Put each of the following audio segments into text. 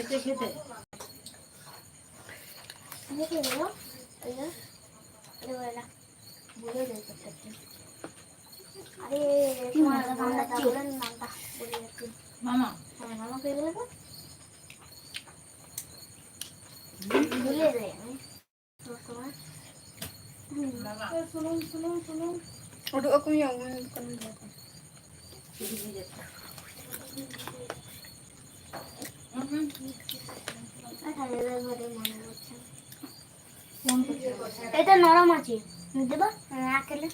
হেঁটে খেতে মামা Aduh aku yang bukan এটা নরম আছে দেবা আকেলে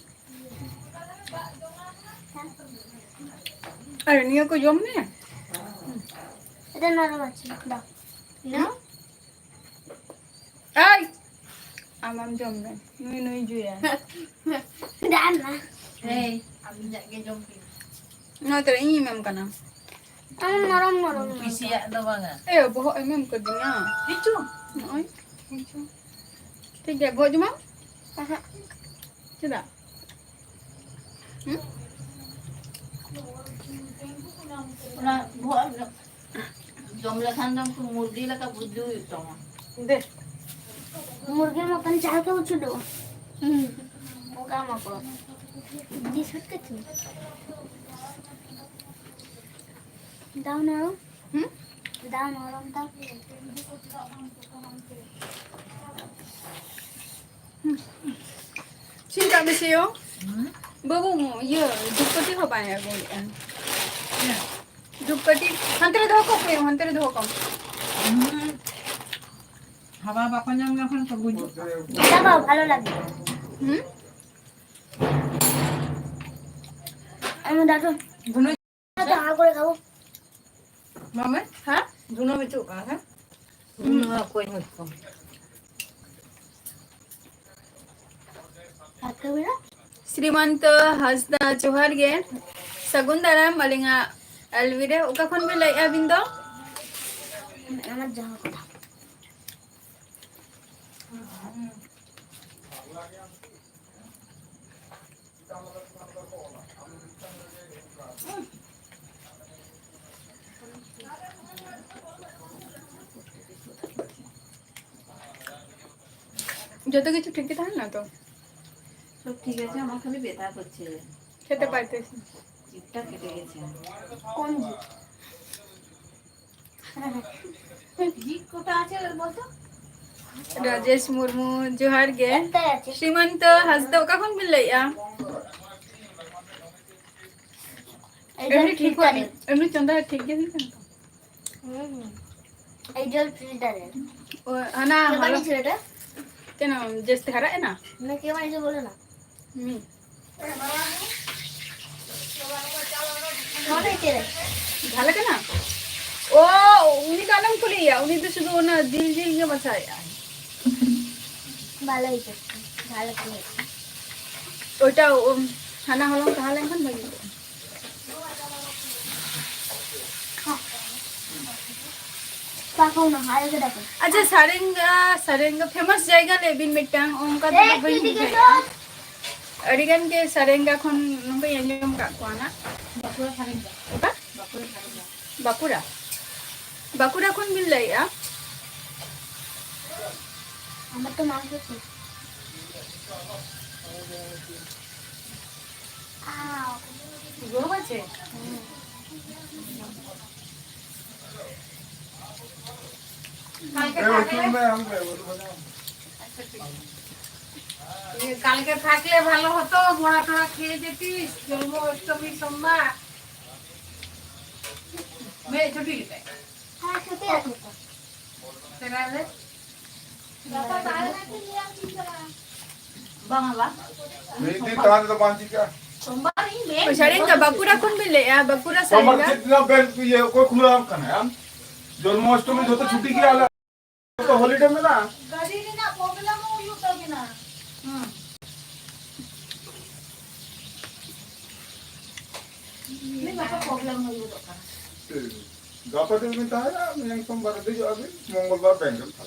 Ayo ni aku jom ni. এটা নরম আছে দাও না Ay. Amam jom ni. Nui nui juya. দাও না এই আমি যাকে জম্পি No ter ini mem kana. আমার নরম নরম পিসিয়া do banga Eh bohok mem ke dia. itu Oi. Tiga bohok cuma. Tidak. না ভয় জমলা খান্দাম তো মুরগি লাগা বুদ্ধি হইতো Deh. মুরগির মতন চাল কেউ ছিল পোকা মাকড় দি সত্যি তুমি দাও নরম দাও নরম দাও Cinta besi yo. Babu ye dupati ho pae aku. Dupati hantere doh ko pe hantere doh ko. হাওয়া বাপা নাম এখন তো বুঝো এটা খাও ভালো লাগে আমি দাদু Bunuh. তো হা করে খাবো Mama? Ha? দুনো মিটু হ্যাঁ কই হইতো ভাত খাবি না श्रीमंत हसदा जोहार गे सगुन दाराम मलिंगा अलविरे ओका खन बे लई अबिंदो আমার যাওয়া কথা যত কিছু ঠিক থাকে না তো সব ঠিক আছে আমার খালি ব্যথা করছে খেতে পারতেছি জিভটা কেটে গেছে কোন জিভ কোথা আছে বলতো राजेश मुर्मू जोहार गे একটাই আছে श्रीमंत हसदा ओका खन बे लई आ এই জল एमनी ठीक हो ফিল্টারে एमनी चंदा ठीक गे नहीं तो এই জল ফিল্টারে ओ अना কে हलो বানিয়েছে এটা केना जस्ट हरा है ना না কে বানিয়েছে বলো না मी মনে কে রে झालं का ना ओ उनी कालम खुली या उनी तो शुद्ध ना दिल दिल के बसाया ভালো হয়েছে ভালো করে ওইটা হানা হলাম তাহলে এখন ভালো পাকাও না হালকা দেখো अच्छा सारेंगा सारेंगा फेमस जाएगा लेबिन मिटांग ओमका तो भाई अडिगन के सारेंगा खन नंगे यंजम का कोना বাকুড়া খারেন ओका বাকুড়া খারেন बाकुड़ा बाकुड़ा खन मिल रही आ আমার তো মাংস ছিল গরম আছে কালকে থাকলে ভালো হতো বড়া টড়া খেয়ে যেতিস জন্মাষ্টমী সোমবার মেয়ে ছুটি গেছে হ্যাঁ সত্যি আছে তো তেরালে বাংলা मेरी तार तो बांधी क्या সোমবার ही ओ मेन सारेंगा बाकुड़ा खन मिल रही आ बाकुड़ा समर सारेंगा कितना बैंक ये कोई खुला हम कना हम जन्माष्टमी जो तो छुट्टी किया आला तो हॉलीडे में ना गाड़ी ने ना प्रॉब्लम हो यू तो बिना नहीं बापा प्रॉब्लम हो यू तो का गपत में था ना मैं सोमवार दे जो अभी मंगलवार बैंक था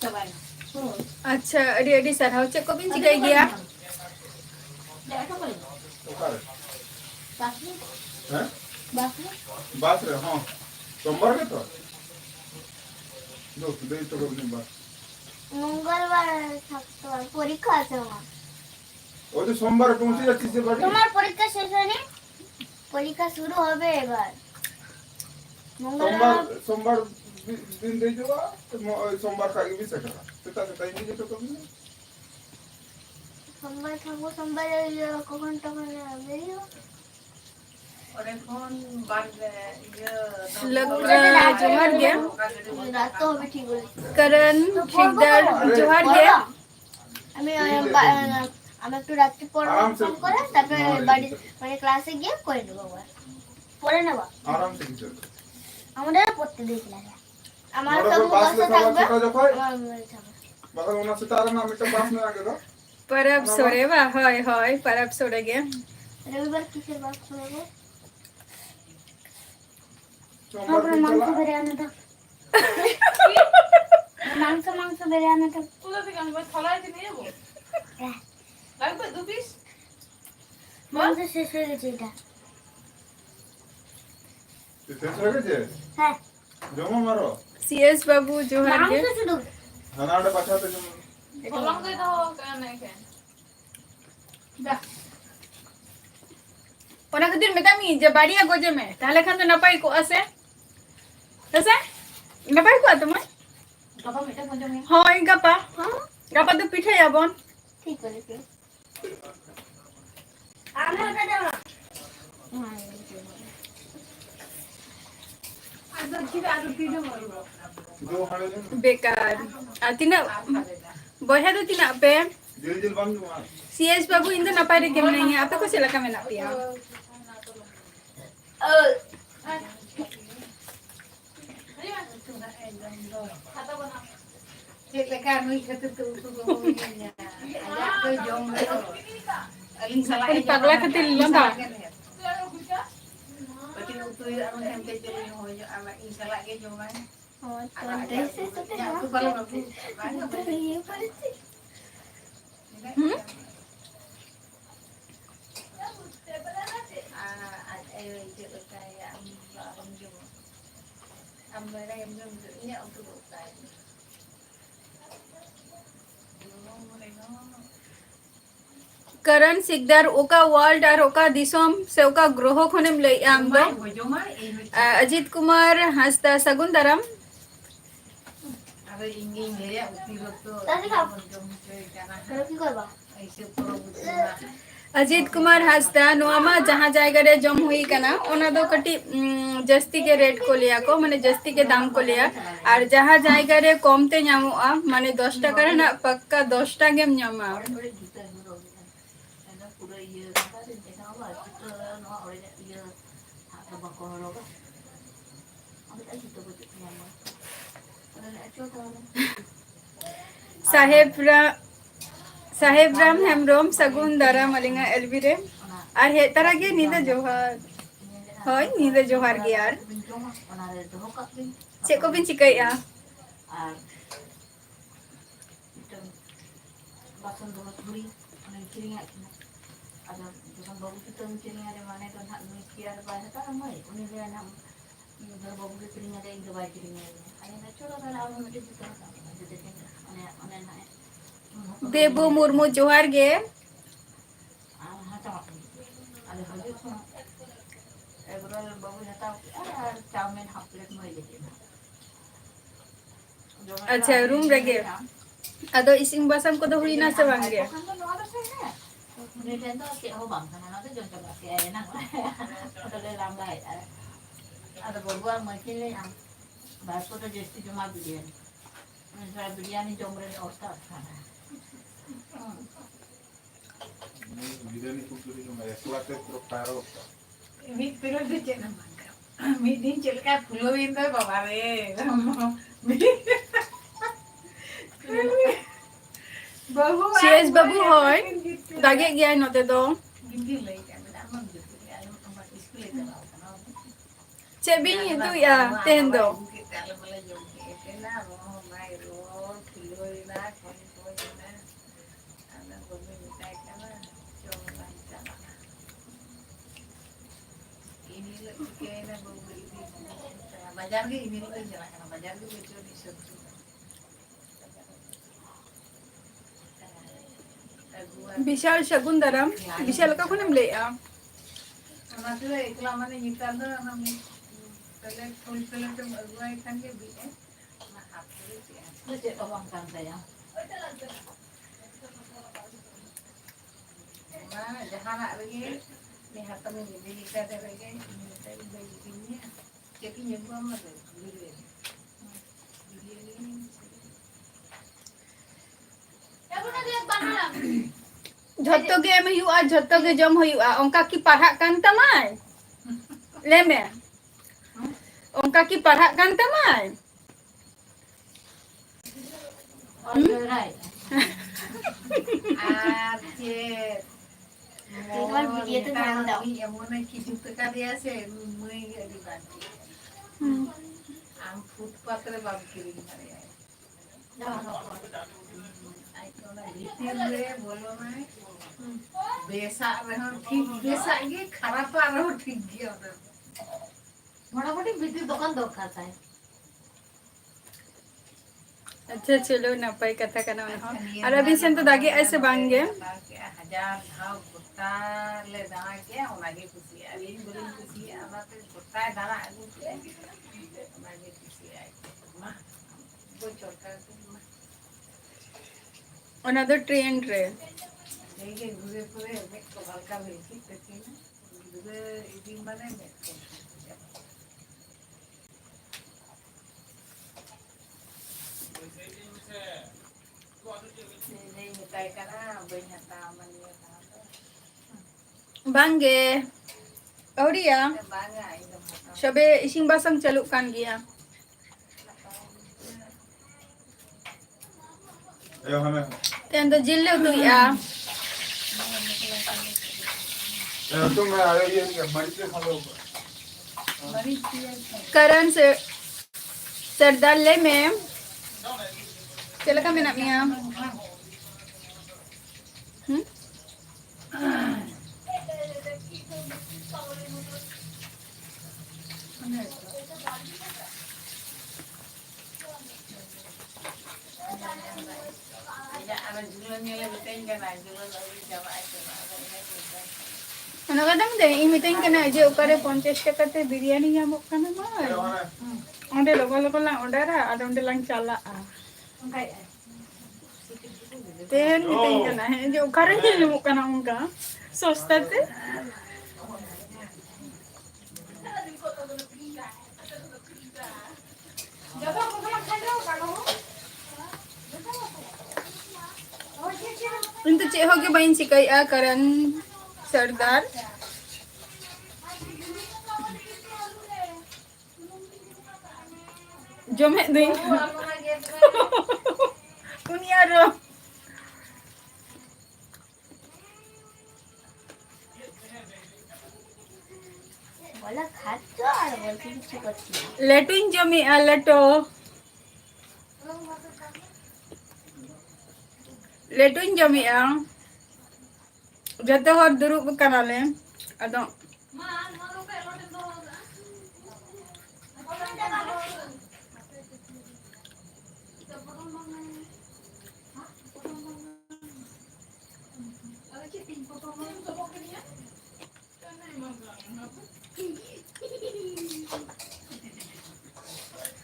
सबाई अच्छा अडी अडी सर हाउ चेक को बिन चिकाई गया देखो बोले तो कर बाकी हैं बाकी बात रे हां সোমবার কে তো দোস্ত দেই তো করনি বা মঙ্গলবার থাকতে পারে, পরীক্ষা আছে আমার। ওই তো সোমবার পৌঁছে যাচ্ছিস যে বাড়ি তোমার পরীক্ষা শেষ হয়নি? পরীক্ষা শুরু হবে এবার। মঙ্গলবার সোমবার দিন দেই দেবা সোমবার কাগে বি সেটা সেটা টাইম দিয়ে তো করবি সোমবার থাকবো, সোমবারে কখন তখন বেরিয়ে जोहार गे রাত তো হবে ঠিক বলে। करण शिकदार जोहार गे আমি আমি একটু রাত্রি পড়বো ফোন করে, তারপরে বাড়ি মানে ক্লাসে গিয়ে করে নেবো আবার। পড়ে নেবো আরাম से चल আমাদের পড়তে দিয়ে ক্লাসে। আমার মোর তো পাস মুখস্থ লে থাকবে, সবাই যখন আমার মনে থাকবে। বাবা ওনা से तारा नाम একটা পাস না আগে দাও परब सोरे वा होय होय परब सोरे गे রবিবার কিসের বাস করবো? সোমবার আমরা দিন মাংস চলা বেড়ে আনে দাও। মাংস বেড়ে আনে দাও। মাংস শেষ হয়ে গেছে এটা। শেষ হয়ে গেছে হ্যাঁ জমা মারো सीएस बाबू जोहार गे মাংস শুধু হানাড়ে পাঠাতে জমা ओना खातिर मेतामी जे बाड़िया गोजे में ताहले खान तो नपाई को असे नपाई को तुम Gapa mita mo jami. होय गपा হ্যাঁ गपा तो पिठे याबन ঠিক আছে। আমি ওটা দেব না। दो हाड़े जम बेकार आतिना बहे तो तिना पे जेल जेल बांध मार सीएस बाबू इन तो नपाई रे केम नहीं है आपे को से लका में ना पिया Cik lekat ni kata tu ni. Ayat tu jom tu. Aling salah कोई पगला खातिर लंबा Pati tu orang yang kecil ni ho jo ama ing salah ke jom kan. আমার তো ড্রেসে সাথে Ya tu kalau nak ইয়ে করেছি। करण सिकदार ओका वर्ल्ड और ओका दिसोम से ओका ग्रह खनेम लई आम दो अजित कुमार हंसदा सगुन दरम তাহলে কি করবা? अजित कुमार हंसदा नोमा जहां जायगा रे जम हुई कना ओना दो कटी जस्ती के रेट को लिया को माने जस्ती के दाम को लिया और जहां जायगा रे कमते ᱧᱟᱢᱚᱜᱼᱟ माने 10 টাকা ᱨᱮᱱᱟᱜ पक्का 10 टा गेम ᱧᱟᱢᱟ साहेब राम हेमब्रम सगुन दाराम अलिंगा एलबी रे और हे तरह के नींदा जोहार होय नींदा जोहार गे यार चे को बिन चिकैया Basan dua turi, orang kiri nggak kena. Ada basan babu kita kiri ada mana kan hak mesti ada banyak tak ramai. Ini dia nak kalau babu kita kiri ada yang terbaik kiri ada. Ayah nak coba kalau awak mesti kita ada dekat. Anak nak. Debo Murmu जोहार गे Hata ada hajat semua. Kalau babu hata chowmein half plate में ले लेना. अच्छा room रे गे अदो इसिंग बसम को तो हुई ना से बांगे Nintendo si ako bang kana natin dyan sa kasi ay nang padali lang dahil ada berbuat macam ni yang bahasa tu jadi cuma biryani misalnya biryani jomren ostar sana biryani খুব জোরে জমে একলাতে পুরো পায়রো mid pero de cina mangga mid din celka pulo itu bawa re babu CS बाबू होय दागे गया नते दो gindi lagi kan amam gitu ya amam iskul itu lah kan चे बिन itu ya tendo kita malah jom kita na mau mai ro kilo ina koi na anak bumi kita kana jom lancar ini lagi kena bawa ini bajar ke ini lagi jalan karena bajar ke betul di sabtu विशाल शगुन दरम विशाल का कौन ले आ karena tu iklan mana nyita tu nam pele full pele tu agua ikan ke bi nah apa itu ya tu cek orang kan saya nah jangan nak lagi ni hatam ni di kita ada lagi ni kita bagi ini jadi nyebut apa tu video ini झत्तो के में हुआ झत्तो के जम हुआ उनका की पढ़ा कान तमाय ले में उनका की पढ़ा कान तमाय Alright. Tinggal video tu jangan tahu. Yang mana kita tekan dia se, mui di bawah. Am footpath re bab kiri mari ay. Ay तो ना रिटेल रे बोलो ना. बेसा रहो ठीक बेसा ये खराब रहो ठीक गया उधर. मोटा-मोटी बिजली दुकान दौड़ता है. अच्छा चलो नपाई कथा करना उन्होंने और अभी से तो दागे ऐसे बांगे हजार धाव कुत्ता ले दाना के उनागे खुशी है अभी बोली खुशी है ना तो कुत्ता दाना आगू के उनागे खुशी है मां वो छोटा मां another trend रे देखिए गुरे पूरे में तो हल्का बेची तक ना गुरे इदी माने में बांगे औरिया सबे इसिंग बासंग चालू कान गया ये हमें तेन तो जिले तो या तो मैं आ रही है मरीज के खा लो करण से सरदार ले में चला का मेना मिया Ano kadang deh, imitain kena aja ukare 50 টাকা তে biryani nyamuk kana mah. Onde logo lang order ada onde lang chala. Ten imitain kena je ukare nyamuk kana unga. Sosta te. Untuk cik hoge bain sikai a karan सरदार जो मैं नहीं दुनिया रो बोला खातो और बोलती कुछ करती है लेटुन जो मैं लेटो लेटुन जो मैं जते हर दुरुब कनाले अदो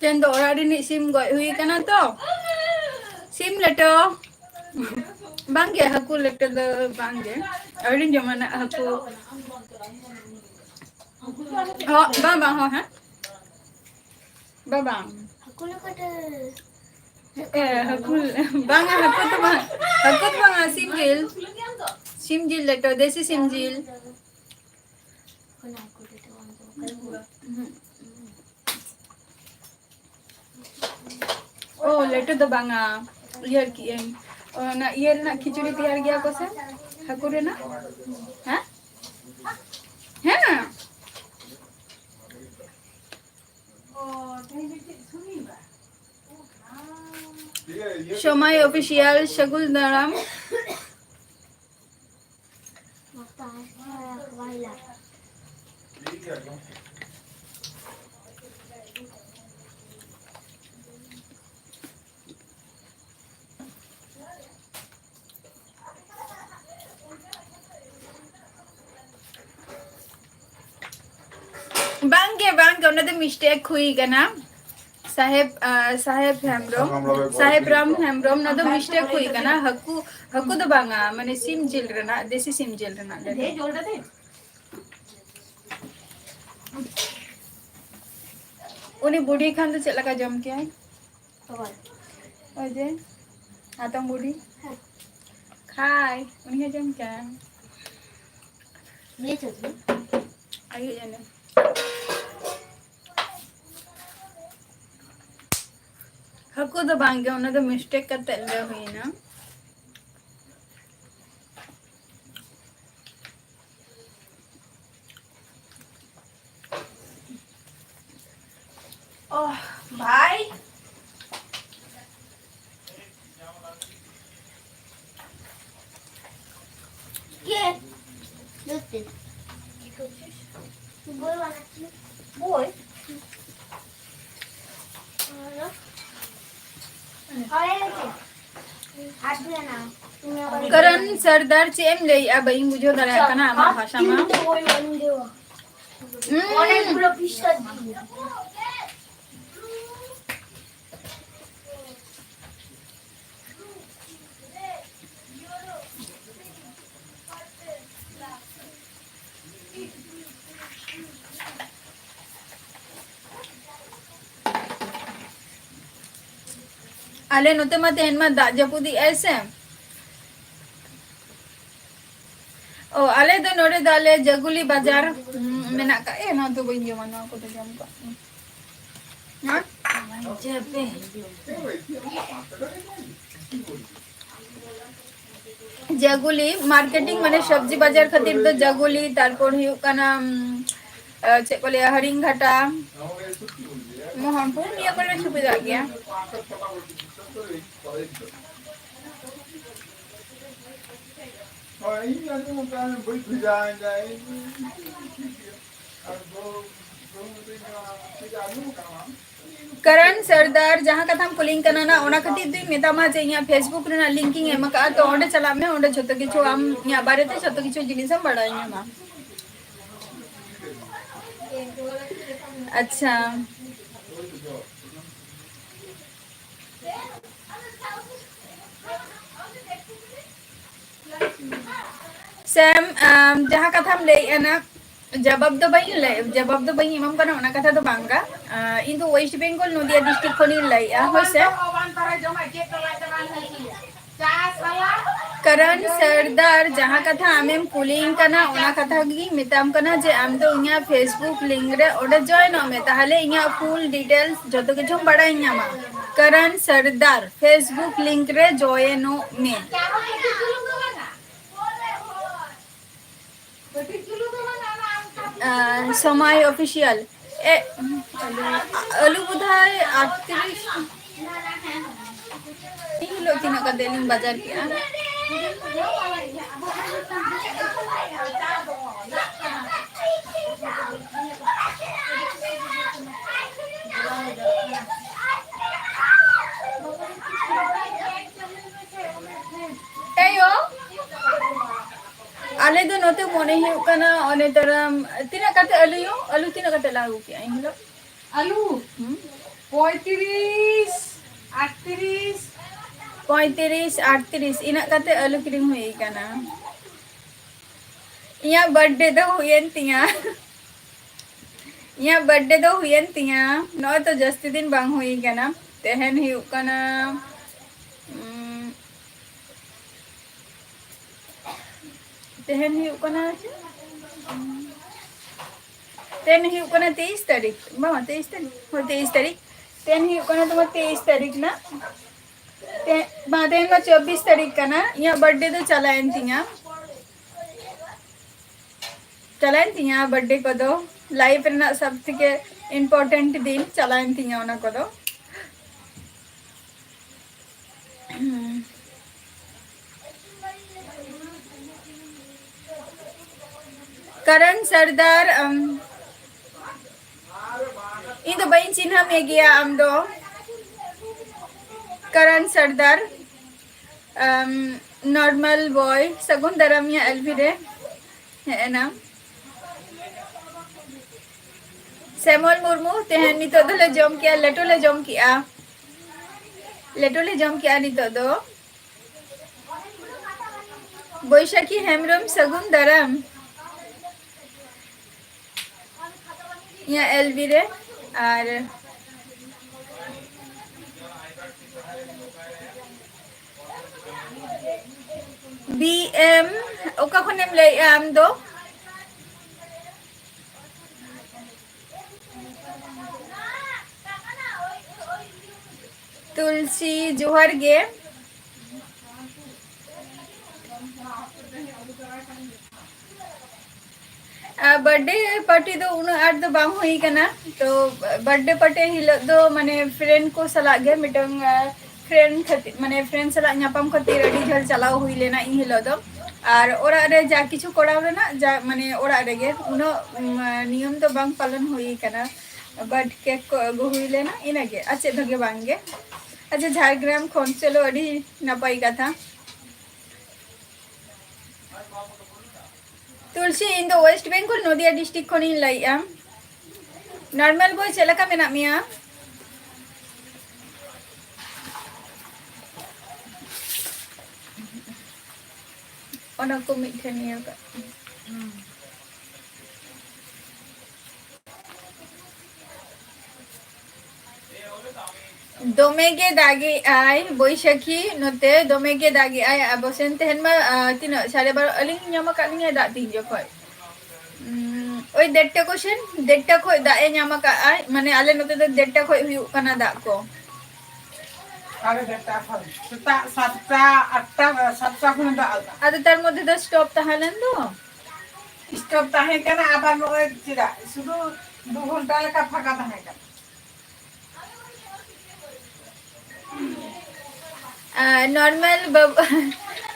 Tendo orang ni sim goi hui kana to sim leto bangge haku leto the bangge orang zaman haku oh baba ho ha baba aku nak ada haku bangga haku to bang haku to bang simjil leto desi simjil aku nak aku tu oh leto to banga year ki na year na khichuri tiyar gya ko se hakure na ha ha Shomai official Shagul Daram Makta hai, aku baila. ठीक है बांगे ओना दो mistake हुई कना साहेब राम हेम्ब्रोम ना दो mistake हुई कना हकू दो बांगा माने सिम जिल रेना देसी सिम जिल रेना दे जोड़ दे उनी बूढ़ी खान तो चला का जम क्या है Kawan. ओजे आतम बूढ़ी खाए उन्हीं का जम क्या है Beli tu tu. आइए जाने हकू दो बांगे ओना दो मिस्टेक का तेल हुई ना ओह भाई Ye. Luti. Boy mana tu? boy Ano? Ayah tu. Ada na. करण सरदार चेम ले आ बई मुझे दरा कना आमा भाषा में boy mana dia? Mana pula pisah dia? आले नोते मत हेनमा दा जपुदी ऐसे ओ आले दो नोरे दाले जगुली बाजार मेना का ए ना तो बई जमाना को तो जम का हां जबे जगुली मार्केटिंग माने सब्जी बाजार खातिर तो जगुली तारपर हियो काना चे को लिया हरिंगघाटा मोहनपुर निया करे सुविधा गया करण सरदार जहां कथा हम पुलिंग करना ना ओना खातिर दुई मेतामा जे या फेसबुक रे ना लिंकिंग एम का तो ओंडे चला में ओंडे जतो किछु हम या बारे ते जतो किछु जिनिस हम बड़ाई ना अच्छा सैम जहां कथा हम ले ना जवाब दो बई इमाम कना ओना कथा तो बांगा इन तो वेस्ट बेंगल नदिया डिस्ट्रिक्ट खनि लइया होसे करण सरदार जहां कथा आमेम पुलिंग कना ओना कथा गी मिताम कना जे आम तो इया फेसबुक लिंक रे ओडे जॉइन हो में ताहले इया फुल डिटेल्स जतो किछु बड़ाई न्यामा करण सरदार फेसबुक लिंक रे जॉइन हो में समय ऑफिशियल ए अलू बुधाय 38 इन लोग तीन का देलिंग बाजार किया एयो आले दो नोते मोने ही कना ओने तरम तीना कते आलू तीना कते लागू किया इन लोग आलू 35 38 ina kate alu kirim hui kana iya birthday do huyen tiya no to jasti din bang hui kana tehen hiu kana tehen hiu kana 23 तारीख मामा 23 तारीख तेन हिu kana तो 23 तारीख ना बातें 24 तारीख का ना यहाँ बर्थडे तो चलाएं तिया बर्थडे को दो लाइफ ना सब के इम्पोर्टेंट दिन चलाएं तिया उना को दो करण सरदार इन तो बहन चिन्ह में गया हम दो करण सरदार नॉर्मल बॉय सगुन दरमिया एलवीरे है ना सेमोल मुर्मू तेहन नितो दो ले जम किया लेटो ले जम किया नितो दो बैशाखी हेमरम सगुन दाराम या एलबी रे और बीएम ओका खनेम ले आम दो तुलसी जोहर गे बर्थडे पार्टी दो उन आठ दो बांग हुई कना तो बर्थडे पार्टी हिलो दो माने फ्रेंड को सला गे मिटंग फ्रेंड खातिर माने फ्रेंड सला ᱧᱟᱯᱟᱢ खातिर अडी झल चलाव हुई लेना इन हिलो दो और ओरा रे जा किछु कोड़ाव रेना जा माने ओरा रे गे उनो नियम दो बांग पालन हुई कना बट केक को अगु हुई लेना इनागे अच्छे धगे बांगे अच्छा झारग्राम खोन चलो अडी नपाई कथा Tulsi in the West Bengal Nadia district खोनी लाइया नॉर्मल बॉय चलका मेना मिया ओना को मिठनिया का दोमेगे दागी आई बैशाखी नोते दोमेगे दागी आई अबसेन तेहन मा तीन 12:30 अलिंग ᱧᱟᱢ कालिंग दा तीन जखय ओई 1:30 क्वेश्चन 1:30 खय दा ए ᱧᱟᱢ का आई माने आले नोते दो 1:30 खय हुयु कना दा को 1:30 खय सेता 7टा 8टा 7टा खन दा आदो तार मध्ये दो स्टॉप ताहलेन दो स्टॉप ताहे कना आबार नोय चिरा शुधु 2 घंटा लेका फाका ताहे कना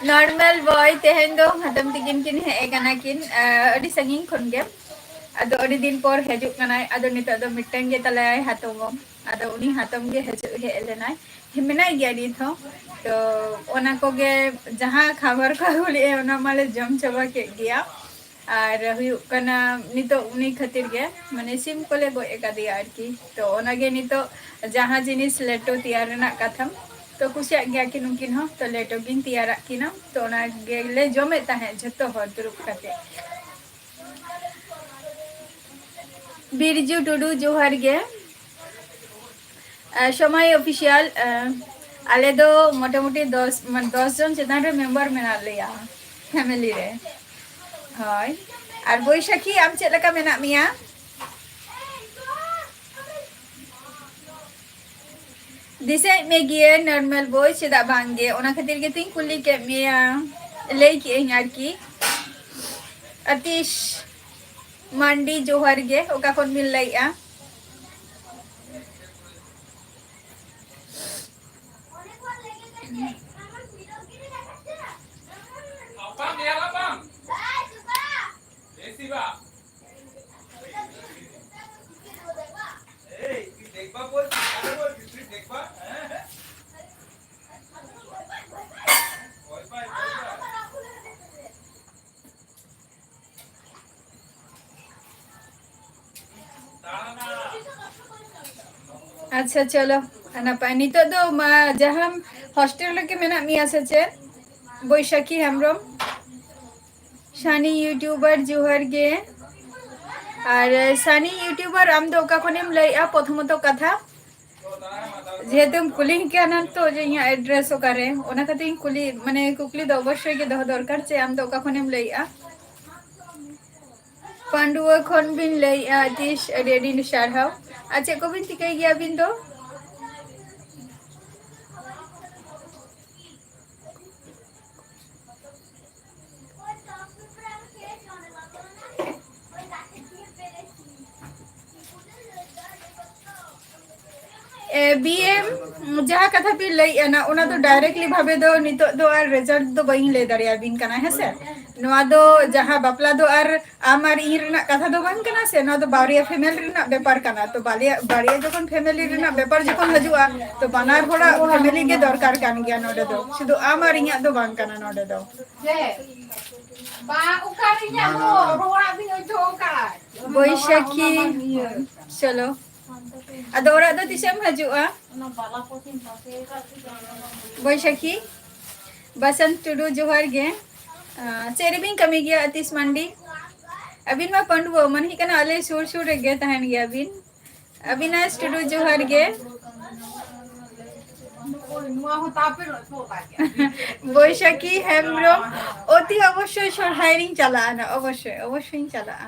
नॉर्मल बॉय तेहन दो हतम तिकिन किन हे कना किन अडी संगिन खन गे अदो अडी दिन पर हेजु कना अदो नितो दो मिटन गे तलाय हातम अदो उनी हातम गे हेजु हे लेनाय हिमना गया दी थो तो ओना को गे जहां खबर का हुली ओना माले जम चबा के गया और हुयु कना नितो उनी खातिर गे माने सिम कोले गो एकादिया आरकी तो ओना गे नितो जहां जिनिस लेटो तैयार ना कथम तो कुसिया गया कि नुकिन हो तो लेटो गिन तैयार किना तो ओना गे ले जमे ताहे जतो हर दुरुप काते बिरजू टुडू जोहार गे समय ऑफिशियल आले दो मोटामुटी 10 जन चेतान रे मेंबर मेना लिया फैमिली रे हाय और बैशाखी आम चेद लका मेना मिया दिसे में गिए नॉर्मल बॉय चेदा बांगे ओना खातिर गे तिन कुली के मिया ले की आरकी अतिश मंडी जोहर गे ओका कोन मिल लइया अच्छा चलो नपाय नितो दो जहां हॉस्टेल लगे मेना मिया सचे बैशाखी हेमरम सानी यूट्यूबर जोहर गे और सानी यूट्यूबर आम दो का कोनेम लइया प्रथमत कथा जेहेतु कुली केना तो जे एड्रेस ओकारे ओना खातिर कुली माने कुकली दो अवश्य गे दो दरकार चे आम दो का कोनेम लइया पांडुआ खन बिन लइया दिस रेडी निशार हाउ अच्छा को बिन तिकै गया बिन दो बीएम जहाँ कथा पे लई ना ओना तो डायरेक्टली भाबे दो नितो दो आर रिजल्ट दो बइन ले दरिया बिन कना है से नोआ दो जहाँ बापला दो आर आमार इन रना कथा दो बान कना से नोआ दो बारिया फैमिली रना बेपार कना तो बारिया जखन फैमिली रना बेपार जखन हजुआ तो बानार होड़ा फैमिली के दरकार कान गया नोडे दो शुधु आमार इया दो बान कना नोडे दो Ba ukarinya mo roa binyo joka. Baisakhi चलो अदो ओरा दो तिसम हजुआ बैशाखी बसंत टुडू जोहार गे चेरिबिन कमी गया अतिश मंडी अबिन मा पंडुओ मन ही कना अले सुर सुर गे तहन गया अबिन अविनाश टुडू जोहार गे Nuwa ho tapir ho ta. বৈশাখী হেমব্রম অতি অবশ্যই সরহাইরিং চালানা অবশ্যই অবশ্যই চালানা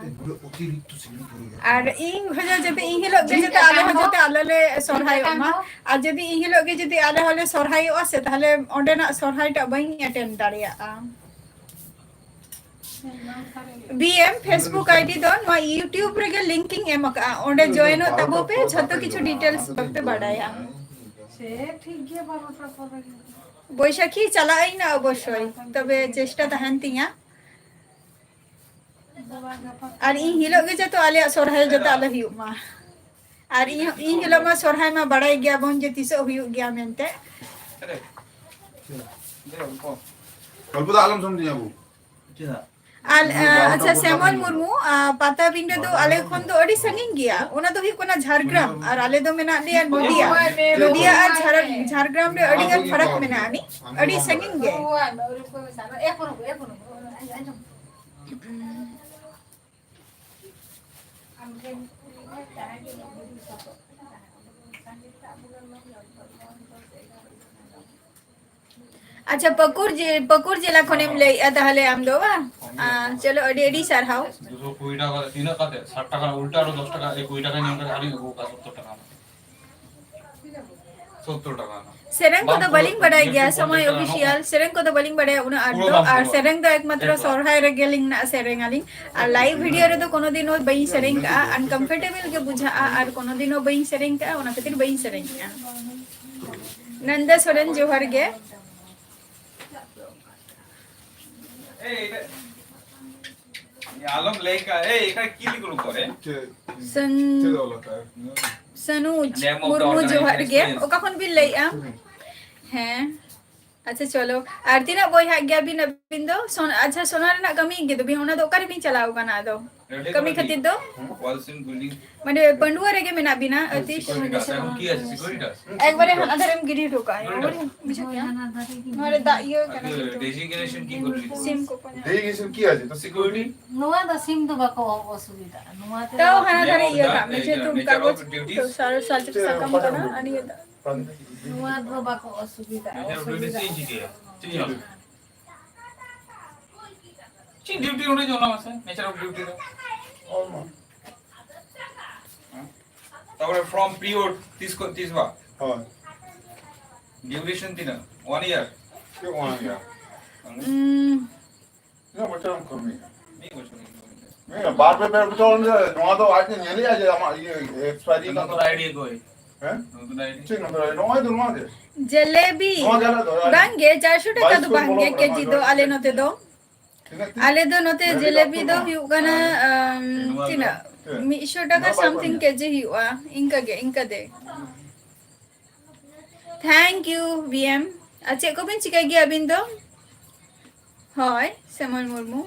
আর ইং হজে যদি ইং হিলো গে যদি আলে হজতে আলালে সরহাই মা আর যদি ইং হিলো গে যদি আলে হলে সরহাই আছে তাহলে অন্ডেনা সরহাইটা বাই অ্যাটেন্ড দাঁড়িয়া বিএম ফেসবুক আইডি দো নো ইউটিউব রে লিংকিং এমকা অন্ডে জয়েন তবো পে যত কিছু ডিটেইলস করতে বাড়ায়া Se ঠিক গিয়ে বারোটা পরে বৈশাখী চালাই না অবশ্যই তবে চেষ্টা তাহান তিয়া আর ই হিলো গে যত আলে সরহাই যত আলে হিউ মা আর ই হিলো মা সরহাই মা বাড়াই গিয়া বন যে তিসো হিউ গিয়া মেনতে গল্প তো আলম শুনতে যাবো আর আচ্ছা শ্যামল মুর্মু পাতা বিন্ডে তো আলে খন তো অডি সঙ্গিং গিয়া ওনা তো হি কোনা ঝাড়গ্রাম আর আলে তো মেনা লিয়া নদিয়া নদিয়া আর ঝাড়গ্রাম রে অডি গান ফরক মেনা আনি অডি সঙ্গিং গে अच्छा पकुर जिला खनेम ले ताहले आम दो बा चलो अडी अडी सारहाव 220 টাকা 3 টাকা 60 টাকা উল্টা আরো 10 টাকা এই 20 টাকা নিয়ে আমরা আড়ি গো का 70 টাকা 70 টাকা सेरंग को तो बलिंग बढ़ाई गया समय ऑफिशियल सेरंग को तो बलिंग बढ़ाया उन आडो और सेरंग तो एकमात्र सरहाय रे गेलिंग ना सेरंग आलिंग और लाइव वीडियो रे तो कोनो दिनो बई सेरंग का अनकंफर्टेबल के बुझा और कोनो दिनो बई सेरंग का ओना खातिर बई सेरंग का नंदा सोरेन जोहर गे আলম লেখা এই এখানে কি লিখলো করে सन सनुज मुर्मू जोहर गे ओका खन भी लई आ हैं अच्छा चलो आर तीना बोय हा गया बिन बिन दो सोन अच्छा सोना रे ना कमी गे तो भी होना तो ओकर भी चलाओ गाना दो कमी खातिर दो ওয়ালসিন বিল্ডিং माने पंडुआ रे के मेना बिना अतिश এখন কি আছে সিকিউরিটি एक बारे हां अधरम गिरी ठोका है और बुझ गया मारे दा यो करना ডেজিগনেশন কি করলি सिम को पने ডেজিগনেশন কি আছে তো সিকিউরিটি नुआ द सिम तो बाको असुविधा नुआ तो हाना धरे यो काम जे तुम nature कागज of duties. तो सारो साल से कम करना आणि ये नुआ द बाको असुविधा চিন ডিউটি ওরে জনা আছে নেচার অফ ডিউটি তারপরে ফ্রম পিরিয়ড 30 বা হয় ডিউরেশন 1 ইয়ার কে ওয়া গয়া না বটাম কমি नहीं कुछ नहीं मैं बार पे मैं तो नो तो आज ने ले आज हम ये एक्सपायरी का नंबर आईडी कोई हैं नंबर आईडी ठीक नंबर नो है तो नो दे जलेबी नो गला दो बांगे 400 টাকা তো बांगे केजी दो आले नते दो आले दो नते जलेबी दो हिउ गाना तिना 100 টাকা समथिंग केजी हिउआ इनका दे थैंक यू वीएम अच्छा को बिन चिका गया बिन दो হয় শ্যামল মুর্মু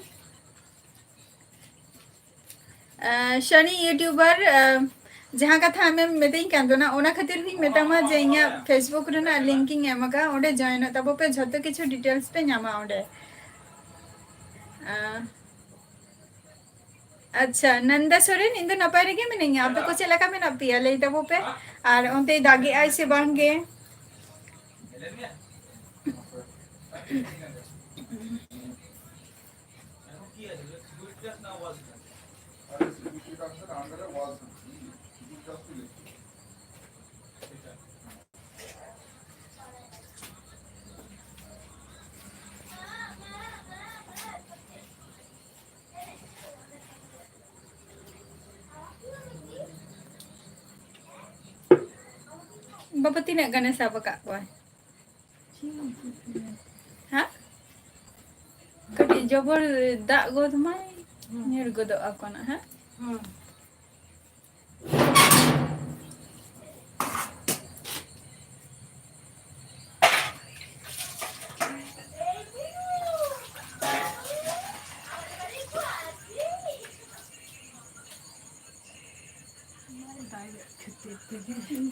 शनि यूट्यूबर जहाँ कथा हमें मेतें कांदोना ओना खातिर भी मेतामा जे इया फेसबुक रे ना लिंकिंग एमका ओडे जॉइन तबो पे झतो किछु डिटेल्स पे ᱧᱟᱢᱟ ओडे अच्छा नंदा सोरेन इंदो नपाय रे के मिनिंग आप तो कुछ लगा में ना पिया ले तबो पे और ओंते दागे आई से बांगे Bapa tina gana sab kak koy. Ha? Kati jobor dak god mai nyur godok ako na ha.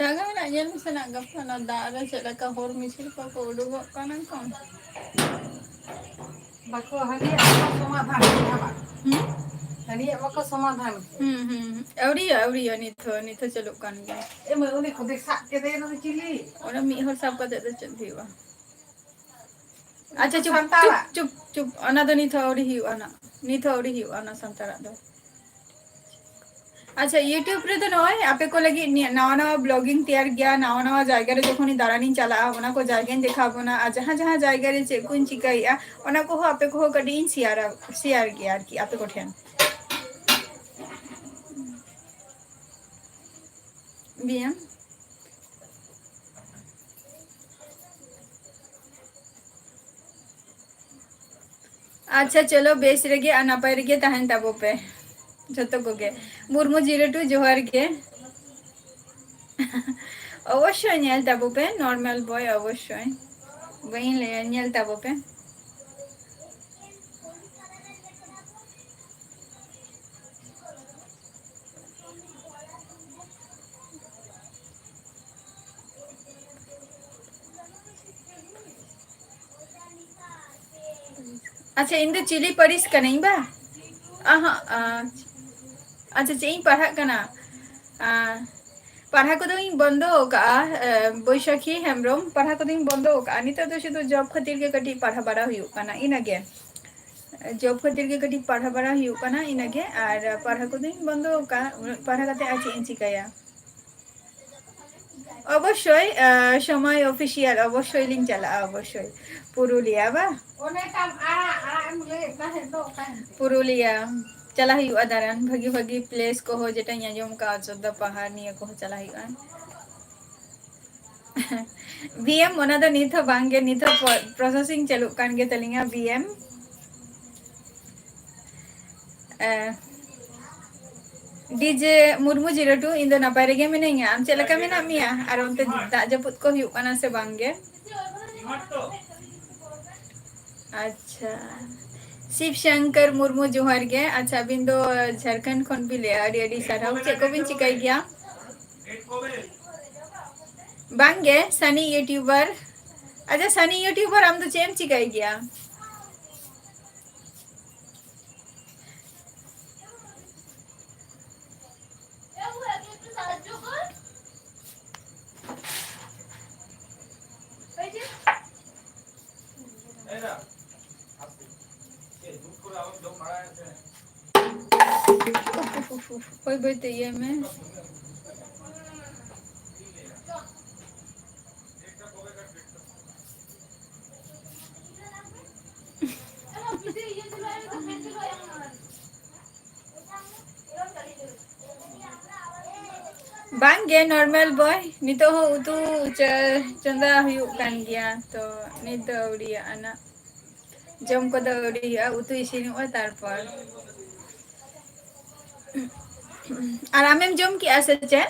Dagang nak nyel mesti nak gapa nak dak ada cek laka hor misil ko ko udugok kanan kon. Bako hani apa समाधान apa? Hani apa समाधान? Auri ya nitho celuk kan ge. Emang udah kau sak ke deh nanti cili. Orang mi hor sab kate to cek hiwa. Acha chup Santara. chup ana do nitho auri hiwa na. Nitho auri hiwa na santara do. अच्छा YouTube रे तो नय आपे को लगी नवा नवा blogging तैयार गया नवा नवा जायगा रे जखोनी दारानी चला ओना को जायगा देखाबो ना आ जहां जहां जायगा रे चे कुन चिकाइया ओना को आपे को कडी शेयर गया की आपे को ठेन bien अच्छा चलो बेस रेगे आ नापाय रेगे तहन ताबो पे जतो कोगे मुर्मू 02 जोहार गे অবশ্যই নিয়াল তাবো पे নরমাল বয় অবশ্যই বইন ले নিয়াল তাবো पे अच्छा इन द चिली परिस का नहीं बा अच्छा चेई पढ़ा कना पढ़ा को तो बंद होगा बैशाखी हेम्ब्रम पढ़ा को तो बंद होगा नित तो शुद्ध जॉब खातिर के कटी पढ़ा बड़ा हुआ इनागे जॉब खातिर के कटी पढ़ा बड़ा हुआ इनागे और पढ़ा को तो बंद होगा पढ़ा करते आज इन चिकाया অবশ্যই সময় অফিশিয়াল অবশ্যই লিংক চালা অবশ্যই পুরুলিয়া বা One kam ara mulai kahen do kahen. Purulia चला हुआ दारान भागी भागी प्लेस को हो जेटा यजम का अयोध्या पहाड़ निया को चला हुआ बीएम ओना दो निथो बांगे निथो प्रोसेसिंग चालू कान गे तलिंगा बीएम डीजे मुर्मू 02 इन दो नापाय रेगे मिनेंगा आम चलका मेना मिया आर उनते दा जपुत को हुआ काना से बांगे अच्छा शिव शंकर मुर्मू जोहार गे अच्छा बिन दो झारखंड खन भी ले आडी आडी साराव चे को बिन चिकाई गया बांगे सनी यूट्यूबर अच्छा सनी यूट्यूबर हम तो चेम चिकाई गया कोई बात ये में बांगे नॉर्मल बॉय नितो हो उतु चंदा हुयु कान गया तो नितो उड़िया आना जम को दो उड़िया उतु इसिनु तारपर आरामेम जम की आसे चे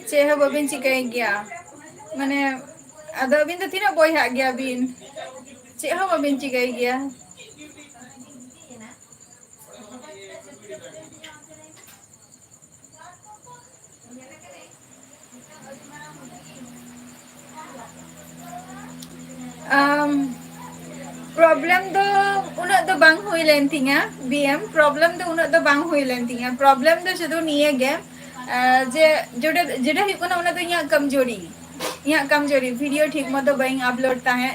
चे हो बबिन चिकाई गया माने अदो बिन तो तीना बॉय हा गया बिन चे हो बबिन चिकाई गया प्रॉब्लम तो उन तो बांग हुई लेंथिंगा बीएम प्रॉब्लम तो उन तो बांग हुई लेंथिंगा प्रॉब्लम तो शुद्ध नहीं है गे जे जोड़े जेड़ा ही कोना उन तो यहाँ कमजोरी वीडियो ठीक मतो बाइंग अपलोड ता है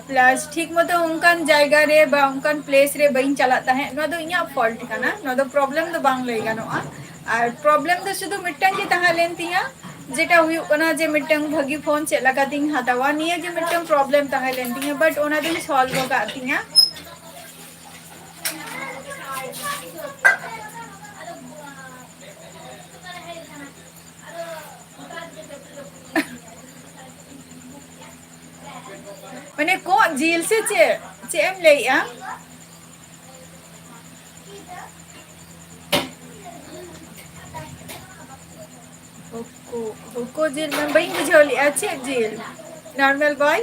प्लस ठीक मतो उनकान जायगा रे बा उनकान प्लेस रे बाइंग चलाता है नो तो यहाँ फॉल्ट काना नो तो प्रॉब्लम तो बांग लेगा नो और प्रॉब्लम तो शुद्ध मिट्टन के तहा लेंथिंगा जेटा हुयुग कना जे मिटंग भागी फोन चेक लगा तिंग हतावा निया जे मिटंग प्रॉब्लम ताहे लेन तिंगा बट ओना दिन सॉल्व हो का तिंगा मैंने को झील से चे एम ले या को झील में बई बुझाव लिया चे झील नॉर्मल बॉय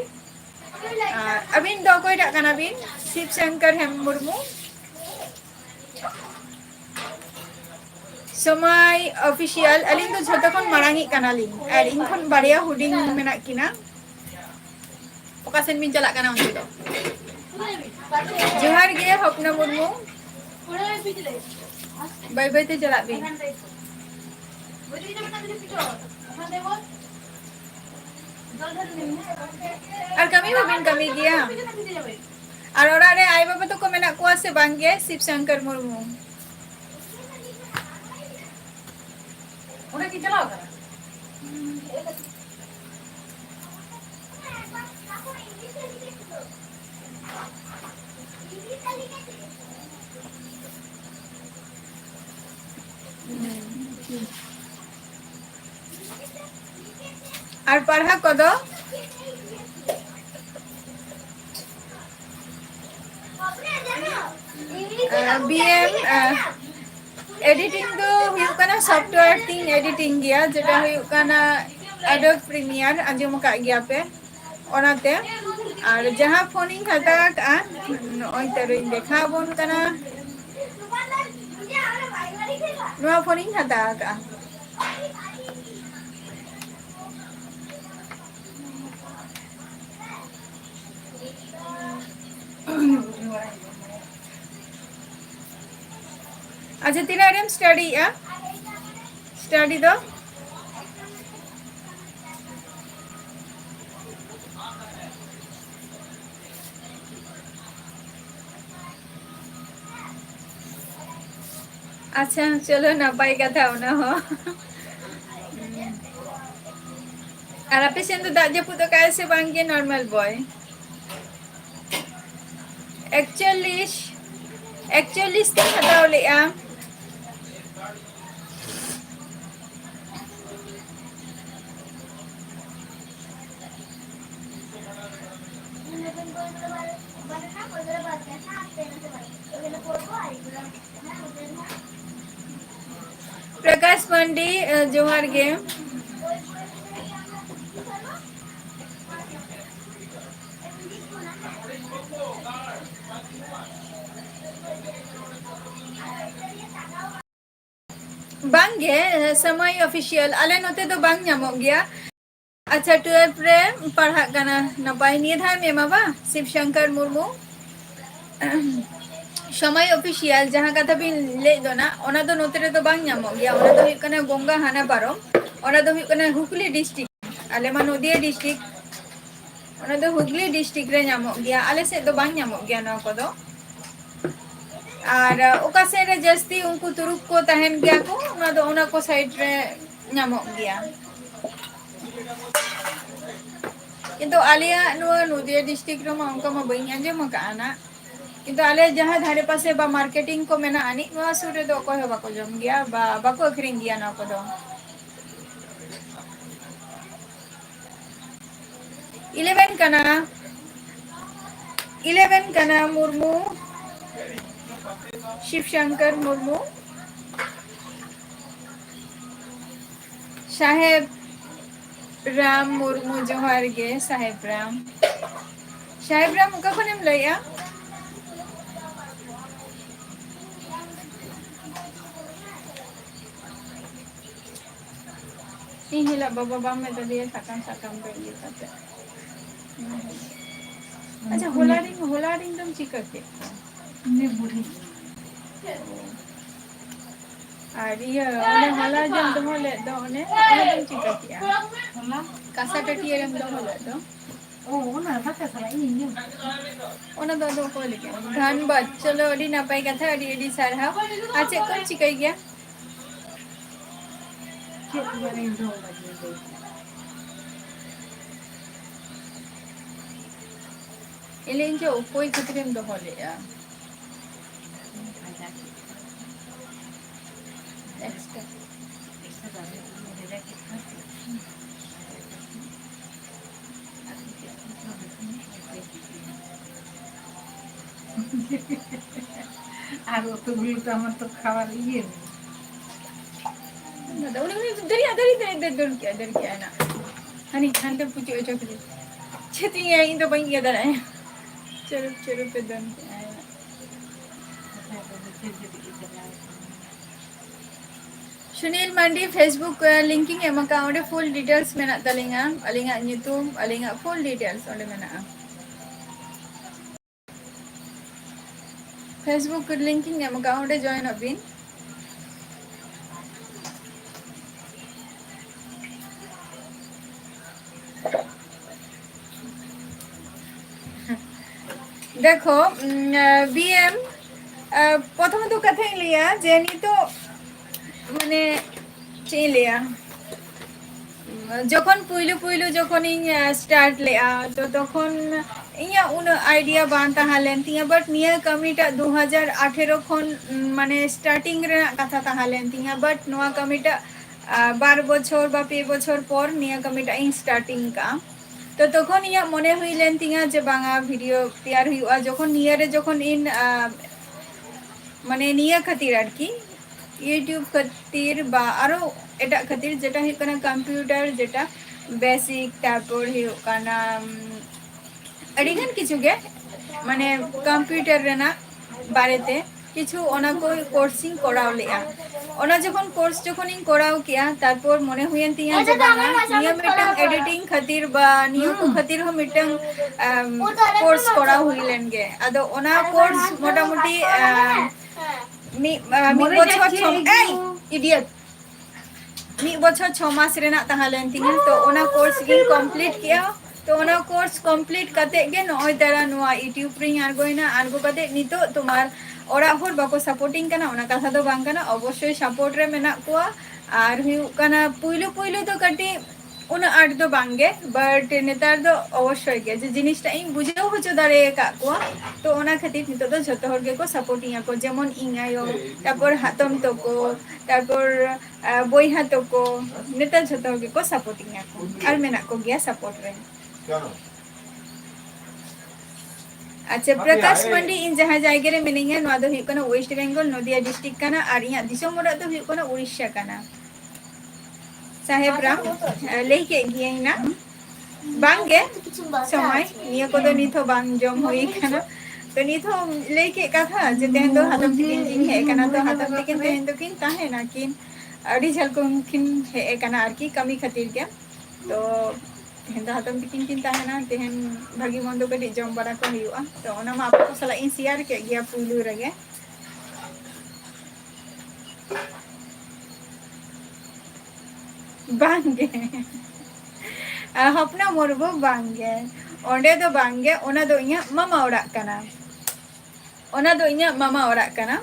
अबिन दो कोई डाकना बिन शिव शंकर हेम मुर्मू समय ऑफिशियल अलिंग तो झोटा खन मारांगी कनालिंग और इन खन बारिया हुडिंग मेना किना ओका सेन बिन चला कना उनके दो जोहार गे हपना मुर्मू बाय बाय ते चला बिन और कमी बिन कमी गया और ओरा रे आई बाबा तो को मेना को से बांगे शिव शंकर मुर्मू उन्हें की चलाओ करा और पढ़ा को दो बीएम एडिटिंग दो हुयुग कना सॉफ्टवेयर थिंग एडिटिंग गया जेटा हुयुग कना एडोब प्रीमियर आंजम का गया पे ओनाते और जहां फोनिंग हता का ओई तरे देखा बोन कना नुआ फोनिंग हता का अच्छा तीना रेम स्टडी या स्टडी दो अच्छा चलो नपाई कथा ना हो और आपे सेन तो दाजे पुतो कैसे बांगे नॉर्मल बॉय एक्चुअली ते हटाव लिया प्रकाश पंडी जोहार गे बांगे समय ऑफिशियल अले नोते तो बांग नामो गया अच्छा 12 रे पढ़ा गाना नपाई निये धार में माबा शिव शंकर मुर्मू समय ऑफिशियल जहां कथा बिन ले दो ना ओना तो नोते रे तो बांग नामो गया ओना तो हुयुग कना गोंगा हाना पारो ओना तो हुयुग कना हुगली डिस्ट्रिक्ट आले मा नदिया डिस्ट्रिक्ट ओना तो हुगली डिस्ट्रिक्ट रे नामो गया आले से तो बांग नामो गया ना को दो और ओका से रे जस्ती उनको तुरुक को तहन गया को ना तो ओना को साइड रे नामो गया किंतु आलिया नुआ नदिया डिस्ट्रिक्ट रो मा उनका मा बई आंजम का ना किंतु आले जहां धारे पासे बा मार्केटिंग को मेना आनी नुआ सुरे दो को बाको जम गया बाको अखरिंग गया ना को दो 11 कना मुर्मू शिव शंकर मुर्मू साहेब राम मुर्मू जोहार गे साहेब राम उनका खनेम लया ती हिला बाबा बाम में तो दिए सकम पे ये करते अच्छा होलारिंग तुम चिकन के ने बुढ़ी और ये ओने होला जम तो होले दो ओने तुम चिकन किया होला कासा टटिए रम दो होले दो ओ ना था सला इन ओना दो को लेके धन्यवाद चलो अडी नपाई कथा अडी सारहा आचे कौन चिकई गया ᱪᱮᱫ ᱵᱟᱨᱤᱧ ᱫᱚᱦᱚ ᱵᱟᱡᱮ ᱤᱧ ᱡᱮ ᱚᱠᱚᱭ ᱠᱷᱟᱹᱛᱤᱨᱮᱢ ᱫᱚᱦᱚ ᱞᱮᱜᱼᱟ ᱮᱠᱥᱴᱨᱟ আর অতগুলো তো আমার তো খাওয়ার ইয়ে নেই उन्हें डर क्या ना हनी हंटे पूछो चोकली छेती है इन तो बन गया दर है चरुप चरुप पे दन आया सुनील मंडी फेसबुक लिंकिंग एम अकाउंट फुल डिटेल्स में ना तलिंगा अलिंगा यूट्यूब अलिंगा फुल डिटेल्स ओंडे में ना फेसबुक लिंकिंग एम अकाउंट जॉइन अबिन देखो बीएम प्रथम तो कथा लिया जेनी तो माने चे लिया যখন পুইলু পুইলু যখন ইন স্টার্ট লেয়া তো তখন ইয়া উন আইডিয়া বান তাহালেন তিয়া বাট নিয়া কমিটা 2018 খন মানে স্টার্টিং রে কথা তাহালেন তিয়া বাট নোয়া কমিটা 12 বছর বা 5 বছর পর নিয়া কমিটা ইন স্টার্টিং কা তো তখন ইয়া মনে হইলেন তিয়া যে বাংলা ভিডিও তৈয়ার হইয়া যখন নিয়ারে যখন ইন মানে নিয়া খাতির আর কি ইউটিউব খাতির বা আরো এটা খাতির যেটা হুই কানা কম্পিউটার যেটা বেসিক তারপর হুই কানা আড়িগান কিছু গে মানে কম্পিউটার রেনা বারেতে কিছু ওনা কই কোর্সিং করাও লিয়া ওনা যখন কোর্স যখন ইন করাও কিয়া তারপর মনে হইয়েন তিয়া যে বাংলা নিয়ম মিটং এডিটিং খাতির বা নিয়ম খাতির হো মিটং কোর্স করাও হইলেন গে আদো ওনা কোর্স মোটামুটি mi bocor idiot mi bocor 6 mas rena tahalen tinggal to ona course gi complete kiya to ona course complete kate ge noi tara noa youtube ring argo kate nito tomar ora hor bako supporting kana ona katha do bang kana obosshoi support re mena koa ar hu kana puilu to kati una art do bange but netar do obosshoi ge je jinishta in bujeo hocho dare ka koa to ona khatir nito do jhoto hor ge ko supporting ako jemon ingayo tarpor hatom toko tarpor boiha toko netar jhoto hor ge ko supporting ako ar mena ko gya support re अच्छा प्रकाश मंडी इन जहां जायगा रे मिनेंगे नोआ दो हुई कना waste Bengal Nadia district कना और इया दिसोम मोरा दो हुई कना उड़ीसा कना साहेब राम लेके गिए ना बांगे समय निया को दो निथो बांग जम हुई कना तो निथो लेके कथा जे तेन दो हातम तिकिन जिन है कना तो हातम तिकिन तेन दो किन ताहे ना किन अड़ी झल को किन है कना आर की कमी खातिर के तो तेहन हातम तिकिन किन ताहे ना तेहन भागी मंदो कटी जम बरा को हुआ तो ओना मा आपको सला इन शेयर के गया पुलू रगे बांगे हपना मोरबो बांगे ओंडे दो बांगे ओना दो इया मामा ओड़ा कना ओना दो इया मामा ओड़ा कना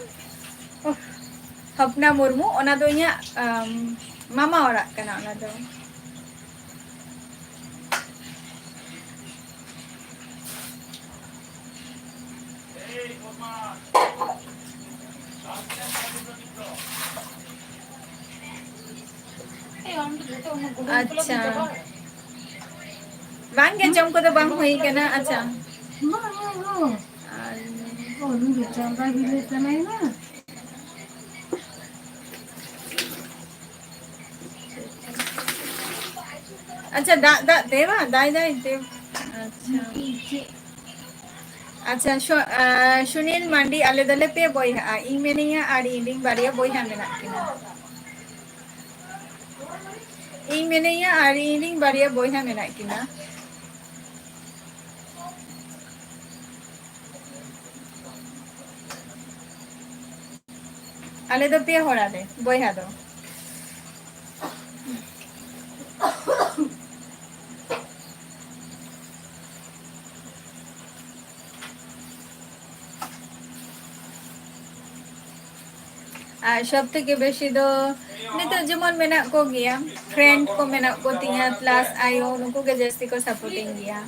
हपना मुर्मू ओना दो इया मामा ओड़ा कना ओना दो अच्छा बांगे जम को तो बांग हुई के ना अच्छा अच्छा दा देवा दाई दाई देव अच्छा सुनील मंडी आले दले पे बोई हा इन मेनिया आर इंडिंग बारिया बोई हा मेना किना इन मेनिया आर इंडिंग बारिया बोई हा मेना किना आले दो पे होड़ा दे बोई हा दो ᱟᱨ ᱥᱚᱵ ᱛᱷᱮᱠᱮ ᱵᱮᱥᱤ ᱫᱚ ᱱᱤᱛᱚᱜ ᱡᱮᱢᱚᱱ ᱢᱮᱱᱟᱜ ᱠᱚ ᱜᱮᱭᱟ ᱯᱷᱨᱮন্ᱰ ᱠᱚ ᱢᱮᱱᱟᱜ ᱠᱚ ᱛᱤᱧᱟ ᱯᱞᱟᱥ ᱟᱭᱳ ᱱᱩᱠᱩ ᱜᱮ ᱡᱟᱹᱥᱛᱤ ᱠᱚ ᱥᱟᱯᱳর্টিং ᱜᱮᱭᱟ